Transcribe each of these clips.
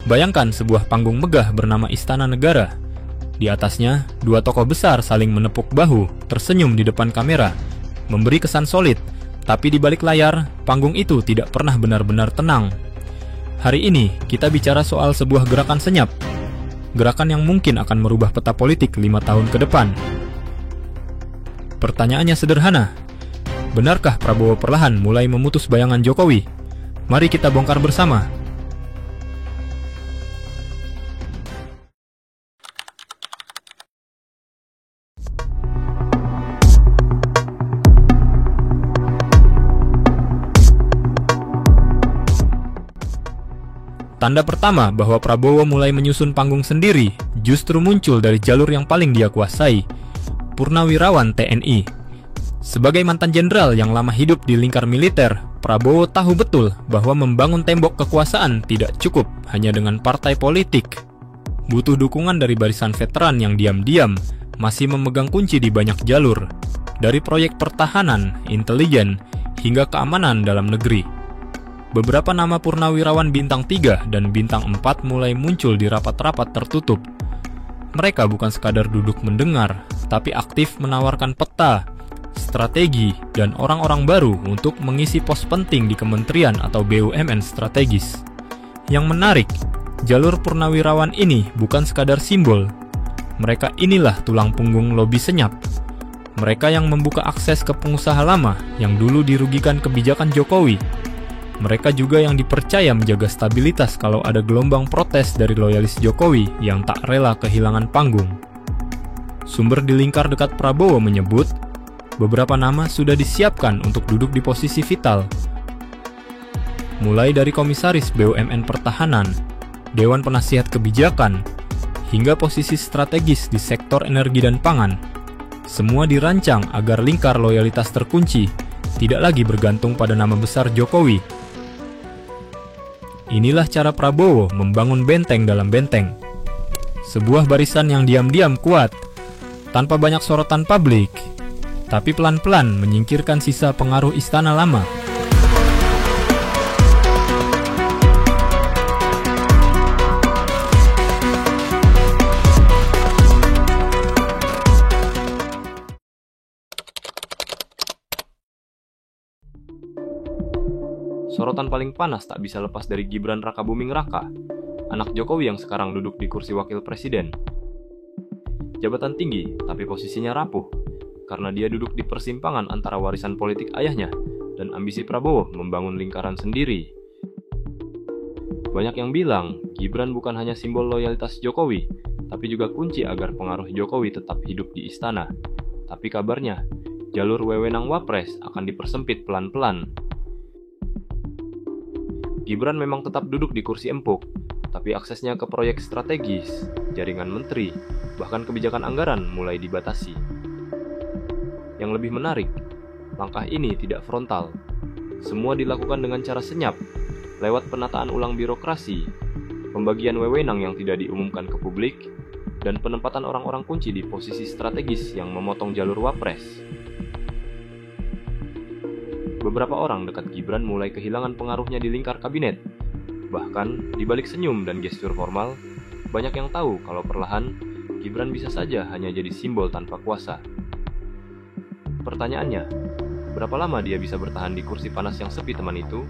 Bayangkan sebuah panggung megah bernama Istana Negara. Di atasnya, dua tokoh besar saling menepuk bahu, tersenyum di depan kamera, memberi kesan solid, tapi di balik layar, panggung itu tidak pernah benar-benar tenang. Hari ini, kita bicara soal sebuah gerakan senyap. Gerakan yang mungkin akan merubah peta politik 5 tahun ke depan. Pertanyaannya sederhana. Benarkah Prabowo perlahan mulai memutus bayangan Jokowi? Mari kita bongkar bersama. Tanda pertama bahwa Prabowo mulai menyusun panggung sendiri justru muncul dari jalur yang paling dia kuasai, Purnawirawan TNI. Sebagai mantan jenderal yang lama hidup di lingkar militer, Prabowo tahu betul bahwa membangun tembok kekuasaan tidak cukup hanya dengan partai politik. Butuh dukungan dari barisan veteran yang diam-diam masih memegang kunci di banyak jalur, dari proyek pertahanan, intelijen, hingga keamanan dalam negeri. Beberapa nama purnawirawan bintang 3 dan bintang 4 mulai muncul di rapat-rapat tertutup. Mereka bukan sekadar duduk mendengar, tapi aktif menawarkan peta, strategi, dan orang-orang baru untuk mengisi pos penting di kementerian atau BUMN strategis. Yang menarik, jalur purnawirawan ini bukan sekadar simbol. Mereka inilah tulang punggung lobi senyap. Mereka yang membuka akses ke pengusaha lama yang dulu dirugikan kebijakan Jokowi. Mereka juga yang dipercaya menjaga stabilitas kalau ada gelombang protes dari loyalis Jokowi yang tak rela kehilangan panggung. Sumber di lingkar dekat Prabowo menyebut, beberapa nama sudah disiapkan untuk duduk di posisi vital. Mulai dari komisaris BUMN Pertahanan, Dewan Penasihat Kebijakan, hingga posisi strategis di sektor energi dan pangan. Semua dirancang agar lingkar loyalitas terkunci tidak lagi bergantung pada nama besar Jokowi. Inilah cara Prabowo membangun benteng dalam benteng. Sebuah barisan yang diam-diam kuat, tanpa banyak sorotan publik, tapi pelan-pelan menyingkirkan sisa pengaruh istana lama. Sorotan paling panas tak bisa lepas dari Gibran Rakabuming Raka, anak Jokowi yang sekarang duduk di kursi wakil presiden. Jabatan tinggi, tapi posisinya rapuh, karena dia duduk di persimpangan antara warisan politik ayahnya dan ambisi Prabowo membangun lingkaran sendiri. Banyak yang bilang, Gibran bukan hanya simbol loyalitas Jokowi, tapi juga kunci agar pengaruh Jokowi tetap hidup di istana. Tapi kabarnya, jalur wewenang Wapres akan dipersempit pelan-pelan. Gibran memang tetap duduk di kursi empuk, tapi aksesnya ke proyek strategis, jaringan menteri, bahkan kebijakan anggaran mulai dibatasi. Yang lebih menarik, langkah ini tidak frontal. Semua dilakukan dengan cara senyap, lewat penataan ulang birokrasi, pembagian wewenang yang tidak diumumkan ke publik, dan penempatan orang-orang kunci di posisi strategis yang memotong jalur Wapres. Beberapa orang dekat Gibran mulai kehilangan pengaruhnya di lingkar kabinet. Bahkan, di balik senyum dan gestur formal, banyak yang tahu kalau perlahan, Gibran bisa saja hanya jadi simbol tanpa kuasa. Pertanyaannya, berapa lama dia bisa bertahan di kursi panas yang sepi teman itu?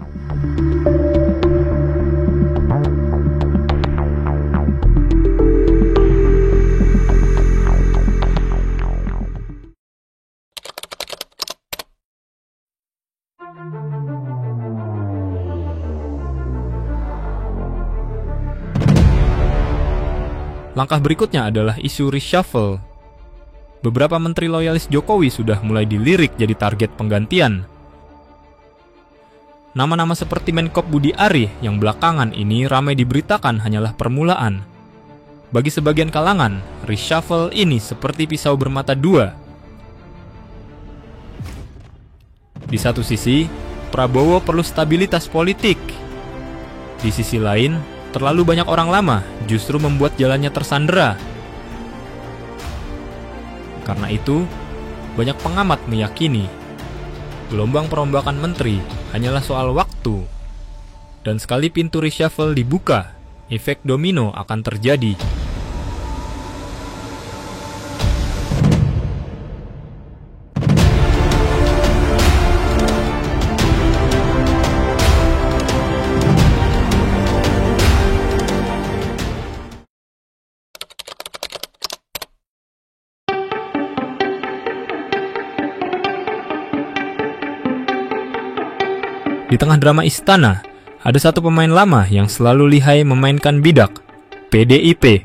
Langkah berikutnya adalah isu reshuffle. Beberapa menteri loyalis Jokowi sudah mulai dilirik jadi target penggantian. Nama-nama seperti Menkop Budi Ari yang belakangan ini ramai diberitakan hanyalah permulaan. Bagi sebagian kalangan, reshuffle ini seperti pisau bermata dua. Di satu sisi, Prabowo perlu stabilitas politik. Di sisi lain, terlalu banyak orang lama justru membuat jalannya tersandera. Karena itu, banyak pengamat meyakini gelombang perombakan menteri hanyalah soal waktu. Dan sekali pintu reshuffle dibuka, efek domino akan terjadi. Di tengah drama istana, ada satu pemain lama yang selalu lihai memainkan bidak, PDIP.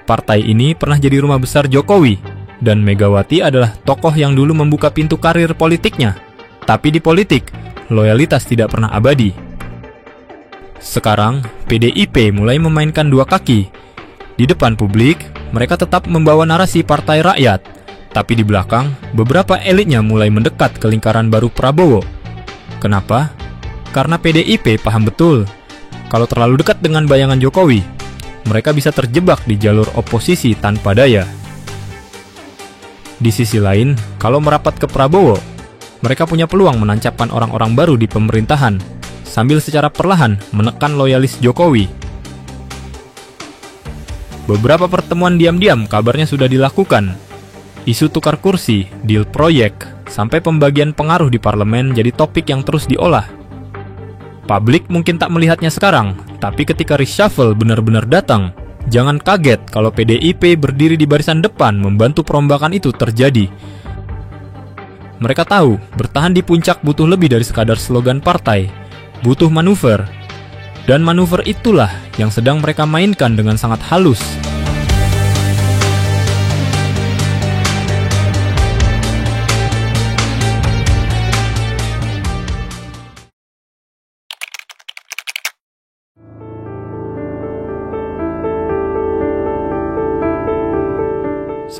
Partai ini pernah jadi rumah besar Jokowi, dan Megawati adalah tokoh yang dulu membuka pintu karir politiknya. Tapi di politik, loyalitas tidak pernah abadi. Sekarang, PDIP mulai memainkan dua kaki. Di depan publik, mereka tetap membawa narasi partai rakyat, tapi di belakang, beberapa elitnya mulai mendekat ke lingkaran baru Prabowo. Kenapa? Karena PDIP paham betul, kalau terlalu dekat dengan bayangan Jokowi, mereka bisa terjebak di jalur oposisi tanpa daya. Di sisi lain, kalau merapat ke Prabowo, mereka punya peluang menancapkan orang-orang baru di pemerintahan, sambil secara perlahan menekan loyalis Jokowi. Beberapa pertemuan diam-diam kabarnya sudah dilakukan. Isu tukar kursi, deal proyek, sampai pembagian pengaruh di parlemen jadi topik yang terus diolah. Publik mungkin tak melihatnya sekarang, tapi ketika reshuffle benar-benar datang, jangan kaget kalau PDIP berdiri di barisan depan membantu perombakan itu terjadi. Mereka tahu, bertahan di puncak butuh lebih dari sekadar slogan partai, butuh manuver. Dan manuver itulah yang sedang mereka mainkan dengan sangat halus.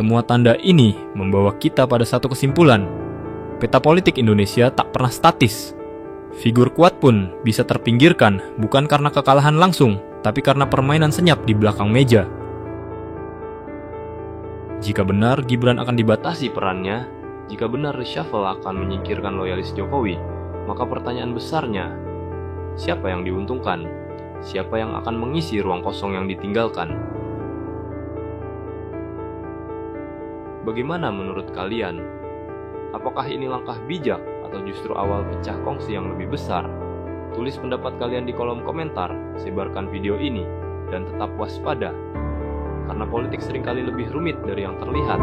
Semua tanda ini membawa kita pada satu kesimpulan. Peta politik Indonesia tak pernah statis. Figur kuat pun bisa terpinggirkan bukan karena kekalahan langsung, tapi karena permainan senyap di belakang meja. Jika benar Gibran akan dibatasi perannya, jika benar reshuffle akan menyingkirkan loyalis Jokowi, maka pertanyaan besarnya, siapa yang diuntungkan? Siapa yang akan mengisi ruang kosong yang ditinggalkan? Bagaimana menurut kalian? Apakah ini langkah bijak atau justru awal pecah kongsi yang lebih besar? Tulis pendapat kalian di kolom komentar, sebarkan video ini, dan tetap waspada. Karena politik seringkali lebih rumit dari yang terlihat.